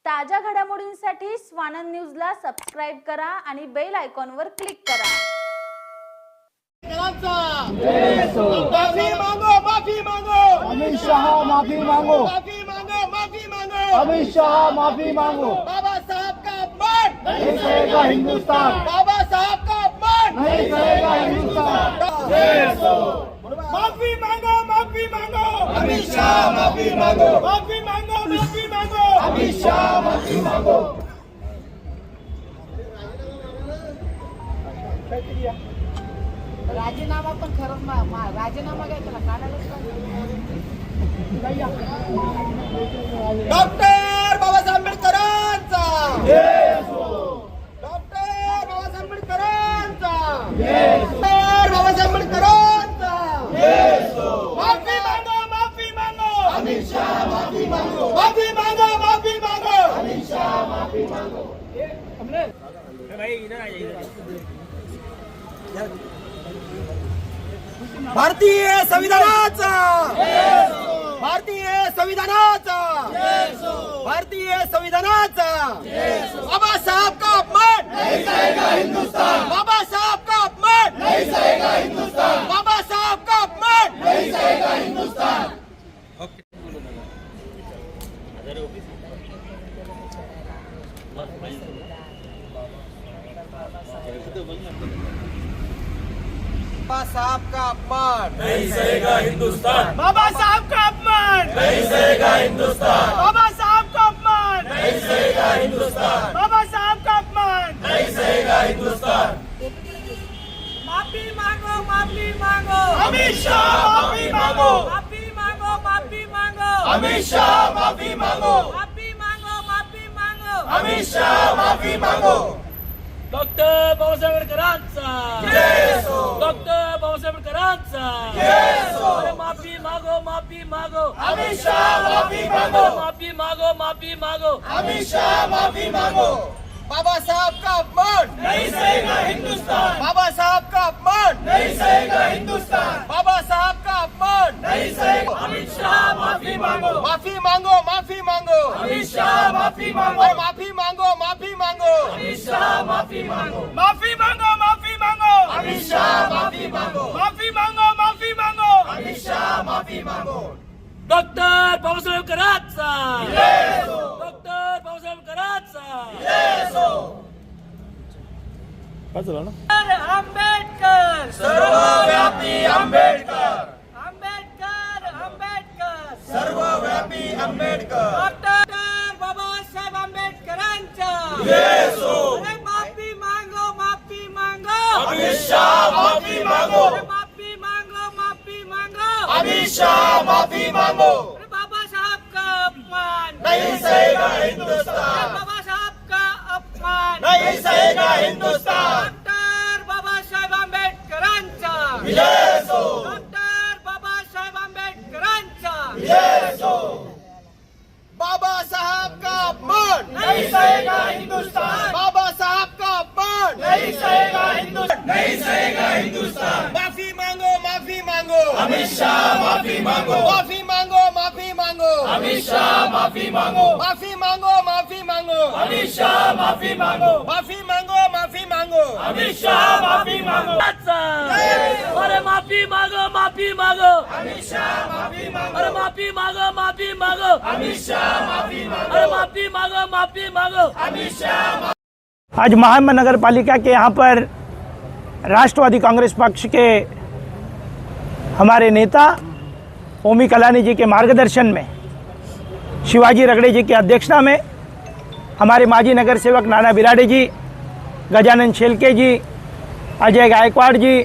ताज्या घडामोडींसाठी स्वानंद न्यूजला सबस्क्राइब करा आणि बेल आयकॉनवर क्लिक करा। माफी मांगो, माफी मांगो, अमित शाह माफी मांगो, माफी मांगो, माफी मांगो, अमित शाह माफी मांगो। बाबा साहब का अपमान नहीं सहेगा हिंदुस्तान, बाबा साहब का अपमान नहीं सहेगा हिंदुस्तान। माफी मांगो, माफी मांगो, अमित शाह माफी मांगो, माफी मांगो, माफी मांगो, अमित शाह माफी मांगो। राजीनामा पण खरंच राजीनामा घ्यायचा ना काढायलाच डॉक्टर बाबासाहेब आंबेडकरांचा डॉक्टर बाबासाहेब आंबेडकरांचा डॉक्टर बाबासाहेब आंबेडकरांचा माफी मांगो, माफी मांगो, अमित शाह माफी मांगो, माफी मांगो, माफी मांगो, अमित शाह माफी मांगो। भारतीय संविधानाचा भारतीय संविधानाचा भारतीय संविधानाचा बाबासाहेब का अपमान नहीं सहेगा हिंदुस्तान, बाबासाहेब का अपमान नहीं सहेगा हिंदुस्तान, बाबासाहेब का अपमान नहीं सहेगा हिंदुस्तान। बाबा साहब का अपमान नहीं सहेगा हिंदुस्तान, बाबा साहब का अपमान नहीं सहेगा हिंदुस्तान, बाबा साहब का अपमान नहीं सहेगा हिंदुस्तान, बाबा साहब का अपमान नहीं सहेगा हिंदुस्तान। माफी मांगो, माफी मांगो, अमित शाह माफी मांगो, माफी मांगो, माफी मांगो, अमित शाह माफी मांगो, माफी मांगो, माफी मांगो, अमित शाह माफी मांगो। डॉक्टर बाबासाहेब आंबेडकरांचा डॉक्टर बाबासाहेब आंबेडकरांचा अरे माफी मागो, माफी मागो, अमित शाह माफी मांगो, माफी मागो, माफी मागो, अमित शाह माफी मांगो। बाबा साहब का अपमान नहीं सहेगा हिंदुस्तान, बाबा साहब का अपमान नहीं सहेगा हिंदुस्तान, बाबा साहब का अपमान नहीं सहेगा। अमित शाह माफी मांगो, माफी मांगो, माफी मांगो, अमित शाह माफी मांगो, और माफी मांगो, माफी मांगो, अमित शाह माफी मांगो, माफी मांगो, माफी मांगो, अमित शाह माफी मांगो, माफी मांगो, माफी मांगो, अमित शाह माफी मांगो। डॉक्टर बाबासाहेब आंबेडकरांचा डॉक्टर बाबासाहेब आंबेडकरांचा आंबेडकर सर्वव्यापी आंबेडकर, आंबेडकर आंबेडकर सर्वव्यापी आंबेडकर। डॉक्टर बाबासाहेब आंबेडकरांचा अरे माफी मांगो, माफी मांगो, अमित शाह माफी मांगो, अरे माफी मांगो, माफी मांगो, अमित शाह माफी मांगो। अरे बाबा साहब का अपमान नहीं सहेगा हिंदुस्तान, बाबा साहब का अपमान नहीं सहेगा हिंदुस्तान। डॉक्टर बाबासाहेब आंबेडकरांचा डॉक्टर बाबासाहेब आंबेडकरांचा बाबा साहब का अपमान नहीं सहेगा हिंदुस्तान, बाबा साहब का अपमान नहीं सहेगा हिंदुस्तान, नहीं सहेगा हिंदुस्तान। माफी मांगो, माफी मांगो, अमित शाह माफी मांगो, माफी मांगो, माफी मांगो, अमित शाह माफी मांगो, माफी मांगो, माफी मांगो, अमित शाह माफी मांगो, माफी मांगो, माफी मांगो, अमित शाह माफी मांगो। अरे माफी मांगो, माफी मांगो, अमित शाह माफी मांगो, अरे माफी मांगो, माफी मांगो, अमित शाह माफी मांगो, अरे माफी मांगो, माफी मांगो, अमित शाह। आज महामहिम नगर पालिका के यहाँ पर राष्ट्रवादी कांग्रेस पक्ष के हमारे नेता ओमी कलानी जी के मार्गदर्शन में, शिवाजी रगड़े जी की अध्यक्षता में हमारे माजी नगर सेवक नाना बिराड़े जी, गजानन शेलके जी, अजय गायकवाड़ जी,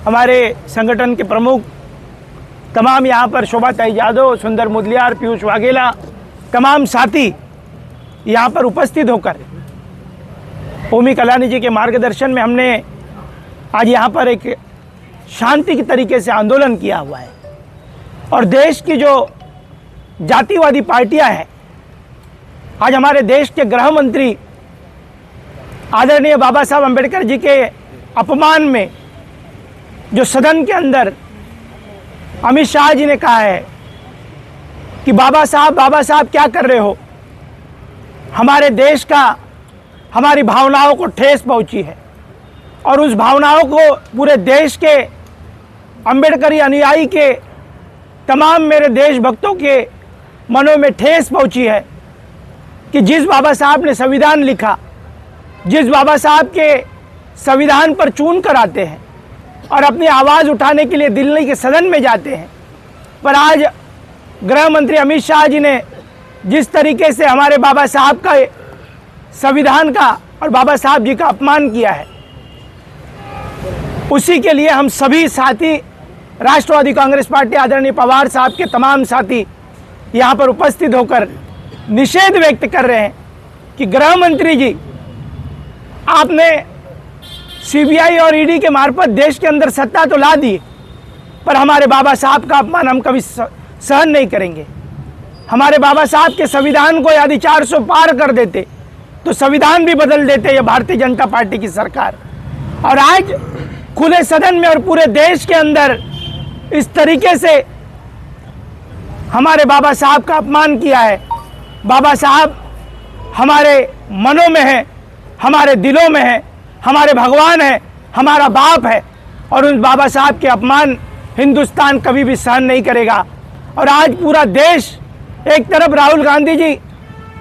हमारे संगठन के प्रमुख तमाम यहाँ पर शोभाताई यादव, सुंदर मुदलियार, पीयूष वाघेला, तमाम साथी यहाँ पर उपस्थित होकर ओमी कलानी जी के मार्गदर्शन में हमने आज यहाँ पर एक शांति की तरीके से आंदोलन किया हुआ है। और देश की जो जातिवादी पार्टियां हैं, आज हमारे देश के गृह मंत्री आदरणीय बाबा साहब अम्बेडकर जी के अपमान में जो सदन के अंदर अमित शाह जी ने कहा है कि बाबा साहब क्या कर रहे हो, हमारे देश का, हमारी भावनाओं को ठेस पहुंची है और उस भावनाओं को पूरे देश के अंबेडकरी अनुयायी के तमाम मेरे देशभक्तों के मनों में ठेस पहुंची है कि जिस बाबा साहब ने संविधान लिखा, जिस बाबा साहब के संविधान पर चून कर आते हैं और अपनी आवाज़ उठाने के लिए दिल्ली के सदन में जाते हैं, पर आज गृह मंत्री अमित शाह जी ने जिस तरीके से हमारे बाबा साहब का संविधान का और बाबा साहब जी का अपमान किया है, उसी के लिए हम सभी साथी राष्ट्रवादी कांग्रेस पार्टी आदरणीय पवार साहब के तमाम साथी यहाँ पर उपस्थित होकर निषेध व्यक्त कर रहे हैं कि गृह मंत्री जी, आपने सीबीआई और ईडी के मार्फत देश के अंदर सत्ता तो ला दी, पर हमारे बाबा साहब का अपमान हम कभी सहन नहीं करेंगे। हमारे बाबा साहब के संविधान को यदि 400 पार कर देते तो संविधान भी बदल देते ये भारतीय जनता पार्टी की सरकार। और आज खुले सदन में और पूरे देश के अंदर इस तरीके से हमारे बाबा साहब का अपमान किया है। बाबा साहब हमारे मनों में है, हमारे दिलों में है, हमारे भगवान है, हमारा बाप है और उन बाबा साहब के अपमान हिंदुस्तान कभी भी सहन नहीं करेगा। और आज पूरा देश, एक तरफ राहुल गांधी जी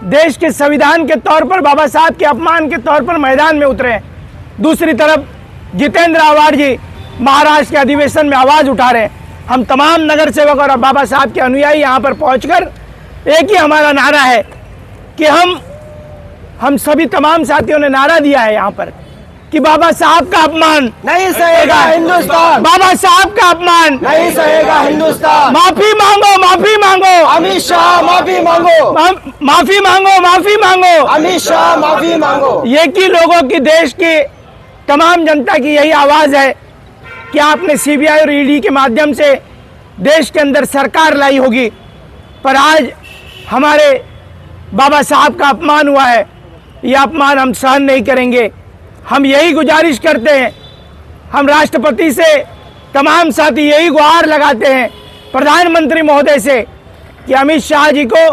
देश के संविधान के तौर पर बाबा साहब के अपमान के तौर पर मैदान में उतरे हैं, दूसरी तरफ जितेंद्र आव्हाड जी महाराष्ट्र के अधिवेशन में आवाज़ उठा रहे हैं। हम तमाम नगर सेवक और बाबा साहब के अनुयायी यहाँ पर पहुंचकर एक ही हमारा नारा है कि हम सभी तमाम साथियों ने नारा दिया है यहाँ पर कि बाबा साहब का अपमान नहीं सहेगा हिंदुस्तान, बाबा साहब का अपमान नहीं सहेगा हिंदुस्तान। माफी मांगो, माफी मांगो, अमित शाह माफी मांगो, माफी मांगो, माफी मांगो, अमित शाह माफी मांगो। ये की लोगों की, देश की तमाम जनता की यही आवाज़ है कि आपने सीबीआई और ईडी के माध्यम से देश के अंदर सरकार लाई होगी, पर आज हमारे बाबा साहब का अपमान हुआ है। यह अपमान हम सहन नहीं करेंगे। हम यही गुजारिश करते हैं, हम राष्ट्रपति से तमाम साथी यही गुहार लगाते हैं प्रधानमंत्री महोदय से कि अमित शाह जी को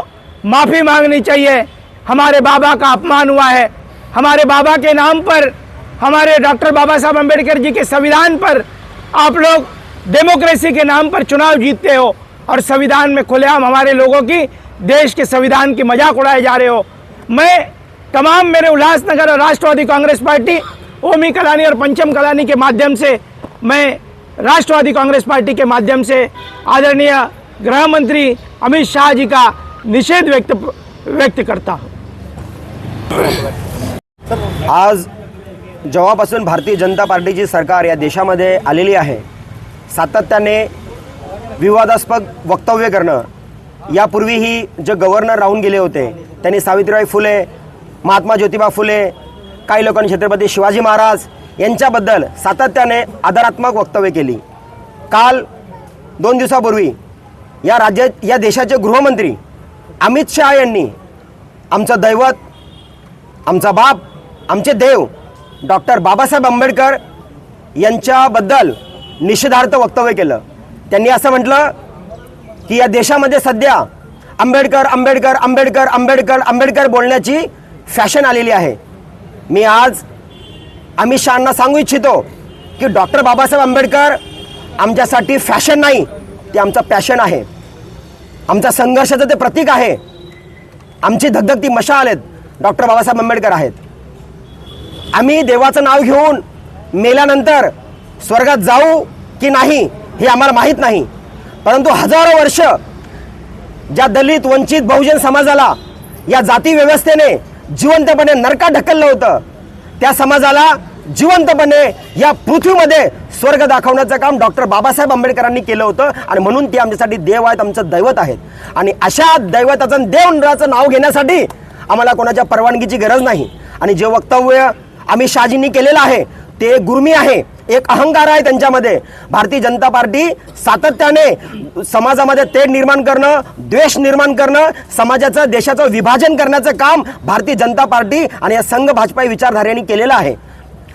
माफ़ी मांगनी चाहिए। हमारे बाबा का अपमान हुआ है, हमारे बाबा के नाम पर, हमारे डॉक्टर बाबा साहब अम्बेडकर जी के संविधान पर आप लोग डेमोक्रेसी के नाम पर चुनाव जीतते हो और संविधान में खुलेआम हमारे लोगों की, देश के संविधान की मजाक उड़ाए जा रहे हो। मैं तमाम मेरे उल्लासनगर और राष्ट्रवादी कांग्रेस पार्टी, ओमी कलानी और पंचम कलानी के माध्यम से, मैं राष्ट्रवादी कांग्रेस पार्टी के माध्यम से आदरणीय गृह मंत्री अमित शाह जी का निषेध व्यक्त करता हूँ। आज जेव्हापासून भारतीय जनता पार्टीची सरकार या देशामध्ये आलेली आहे, सातत्याने विवादास्पद वक्तव्य करणं, यापूर्वीही जे गव्हर्नर राहून गेले होते त्यांनी सावित्रीबाई फुले, महात्मा ज्योतिबा फुले, काही लोकांनी छत्रपती शिवाजी महाराज यांच्याबद्दल सातत्याने आदरात्मक वक्तव्य केली। काल 2 दिवसापूर्वी या देशाचे गृहमंत्री अमित शाह यांनी आमचं दैवत, आमचा बाप, आमचे देव डॉक्टर बाबासाहेब आंबेडकर यांच्याबद्दल निषेधार्थ वक्तव्य केलं। त्यांनी असं म्हटलं की या देशामध्ये सध्या आंबेडकर आंबेडकर आंबेडकर आंबेडकर आंबेडकर बोलण्याची फॅशन आलेली आहे। मी आज अमित शहांना सांगू इच्छितो की डॉक्टर बाबासाहेब आंबेडकर आमच्यासाठी फॅशन नाही, ते आमचं पॅशन आहे, आमच्या संघर्षाचं ते प्रतीक आहे, आमची धगधगती मशाल आहेत, डॉक्टर बाबासाहेब आंबेडकर आहेत। आम्ही देवाचं नाव घेऊन मेल्यानंतर स्वर्गात जाऊ की नाही हे आम्हाला माहीत नाही, परंतु हजारो वर्ष ज्या दलित, वंचित, बहुजन समाजाला या जाती व्यवस्थेने जिवंतपणे नरकात ढकललं होतं, त्या समाजाला जिवंतपणे या पृथ्वीमध्ये स्वर्ग दाखवण्याचं काम डॉक्टर बाबासाहेब आंबेडकरांनी केलं होतं आणि म्हणून ते आमच्यासाठी देव आहेत, आमचं दैवत आहेत। आणि अशा दैवताचं, देवराचं नाव घेण्यासाठी आम्हाला कोणाच्या परवानगीची गरज नाही। आणि जे वक्तव्य अमित शहाजींनी केलेलं आहे ते गुर्मी आहे, एक अहंकार आहे त्यांच्यामध्ये। भारतीय जनता पार्टी सातत्याने समाजामध्ये तेढ निर्माण करणं, द्वेष निर्माण करणं, समाजाचं, देशाचं विभाजन करण्याचं काम भारतीय जनता पार्टी आणि या संघ भाजपाई विचारधारेने केलेलं आहे।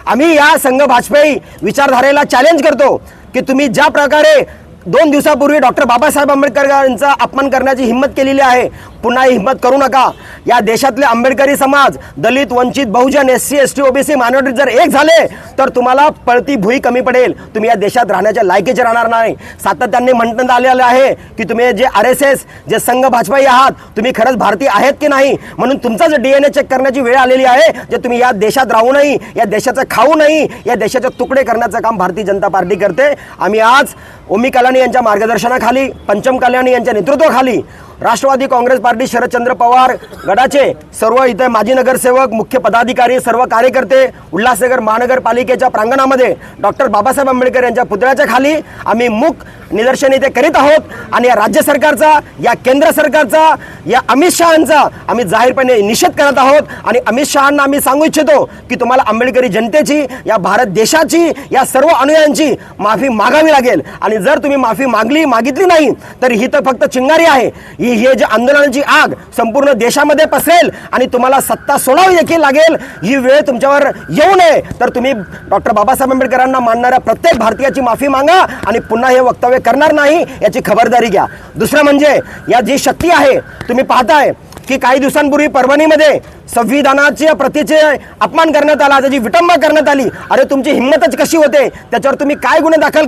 आम्ही या संघ भाजपाई विचारधारेला चॅलेंज करतो की तुम्ही ज्या प्रकारे 2 दिवसापूर्वी डॉक्टर बाबासाहेब आंबेडकरांचा अपमान करण्याची हिंमत केलेली आहे. पुन्हा ही हिंमत करू नका. या देशातले आंबेडकरी समाज, दलित, वंचित, बहुजन, SC, ST, OBC मायनॉरिटी जर एक झाले तर तुम्हाला पळती भुई कमी पडेल. तुम्ही या देशात राहण्याच्या लायकीचे राहणार नाही. सातत्याने म्हणण्यात आलेलं आहे की तुम्ही जे RSS, जे संघ भाजपाई आहात, तुम्ही खरंच भारतीय आहेत की नाही, म्हणून तुमचा जे DNA चेक करण्याची वेळ आलेली आहे. जे तुम्ही या देशात राहूनही, या देशाचं खाऊनही, या देशाचे तुकडे करण्याचं काम भारतीय जनता पार्टी करते. आम्ही आज ओमी कलानी यांच्या मार्गदर्शनाखाली, पंचम कल्याणी यांच्या नेतृत्वाखाली राष्ट्रवादी काँग्रेस पार्टी शरदचंद्र पवार गटाचे सर्व इथे माजी नगरसेवक, मुख्य पदाधिकारी, सर्व कार्यकर्ते उल्हासनगर महानगरपालिकेच्या प्रांगणामध्ये डॉक्टर बाबासाहेब आंबेडकर यांच्या पुतळ्याच्या खाली आम्ही मूक निदर्शन इथे करीत आहोत. आणि या राज्य सरकारचा, या केंद्र सरकारचा, या अमित शहांचा आम्ही जाहीरपणे निषेध करत आहोत. आणि अमित शहांना आम्ही सांगू इच्छितो की तुम्हाला आंबेडकरी जनतेची, या भारत देशाची, या सर्व अनुयायांची माफी मागावी लागेल. आणि जर तुम्ही माफी मागितली नाही तर ही तर फक्त चिंगारी आहे. हे जे आंदोलनाची आग संपूर्ण देशामध्ये पसरेल आणि तुम्हाला सत्ता सोडावी देखील लागेल. ही वेळ तुमच्यावर येऊ नये तर तुम्ही डॉक्टर बाबासाहेब आंबेडकरांना मानणाऱ्या प्रत्येक भारतीयाची माफी मागा आणि पुन्हा हे वक्तव्य करणार नाही याची खबरदारी घ्या. दुसरं म्हणजे या जी शक्ती आहे, तुम्ही पाहताय की काही दिवसांपूर्वी परभणीमध्ये संविधानाच्या प्रतीचे अपमान करण्यात आला, त्याची विटंबना करण्यात आली. अरे तुमची हिंमतच कशी होते? त्याच्यावर तुम्ही काय गुन्हे दाखल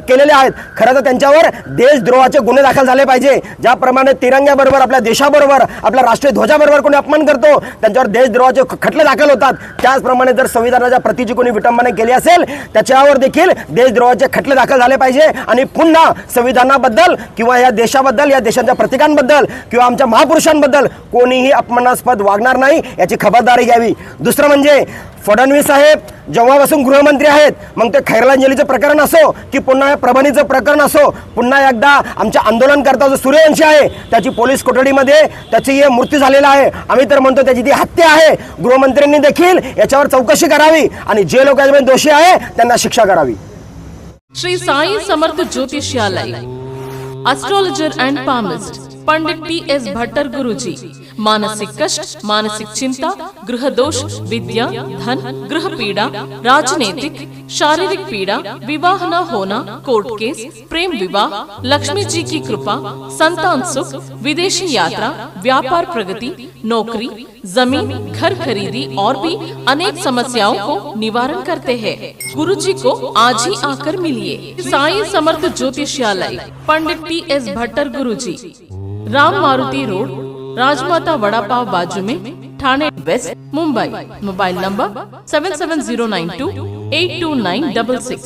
केलेले आहेत? खरं तर त्यांच्यावर देशद्रोहाचे गुन्हे दाखल झाले पाहिजे. ज्याप्रमाणे तिरंग्याबरोबर, आपल्या देशाबरोबर, आपल्या राष्ट्रीय ध्वजाबरोबर कोणी अपमान करतो त्यांच्यावर देशद्रोहाचे खटले दाखल होतात. त्याचप्रमाणे जर संविधानाच्या प्रतीची कोणी विटंबना केली असेल त्याच्यावर देखील देशद्रोहाचे खटले दाखल झाले पाहिजे. आणि पुन्हा संविधानाबद्दल किंवा या देशाबद्दल, या देशाच्या प्रतीकांबद्दल किंवा आमच्या महापुरुषांबद्दल कोणीही अपमानास्पद वागणार नाही याची खबरदारी घ्यावी. दुसरं म्हणजे फडणवीस साहेब जेव्हापासून गृहमंत्री आहेत, मग ते खैरलांजलीचं प्रकरण असो की पुन्हा परभणीचं प्रकरण असो, पुन्हा एकदा आमच्या आंदोलनकर्ता जो सूर्यवंशी आहे त्याची पोलीस कोठडीमध्ये त्याची मृत्यू झालेला आहे. आम्ही तर म्हणतो त्याची ती हत्या आहे. गृहमंत्र्यांनी देखील याच्यावर चौकशी करावी आणि जे लोक याच्यामध्ये दोषी आहे त्यांना शिक्षा करावी. श्री साई समर्थ ज्योतिषालय, astrologer and palmist, Pandit PS Bhattar Guruji. मानसिक कष्ट, मानसिक चिंता, गृह दोष, विद्या, धन, गृह पीड़ा, राजनीतिक, शारीरिक पीड़ा, विवाह न होना, कोर्ट केस, प्रेम विवाह, लक्ष्मी जी की कृपा, संतान सुख, विदेशी यात्रा, व्यापार प्रगति, नौकरी, जमीन, घर खरीदी और भी अनेक समस्याओं को निवारण करते हैं. गुरुजी को आज ही आकर मिलिए. साई समर्थ ज्योतिषालय, पंडित PS भट्टर गुरुजी, राम मारुति रोड, राजमाता वड़ा पाव बाजू में, Thane west, Mumbai. Mobile number 7709282966.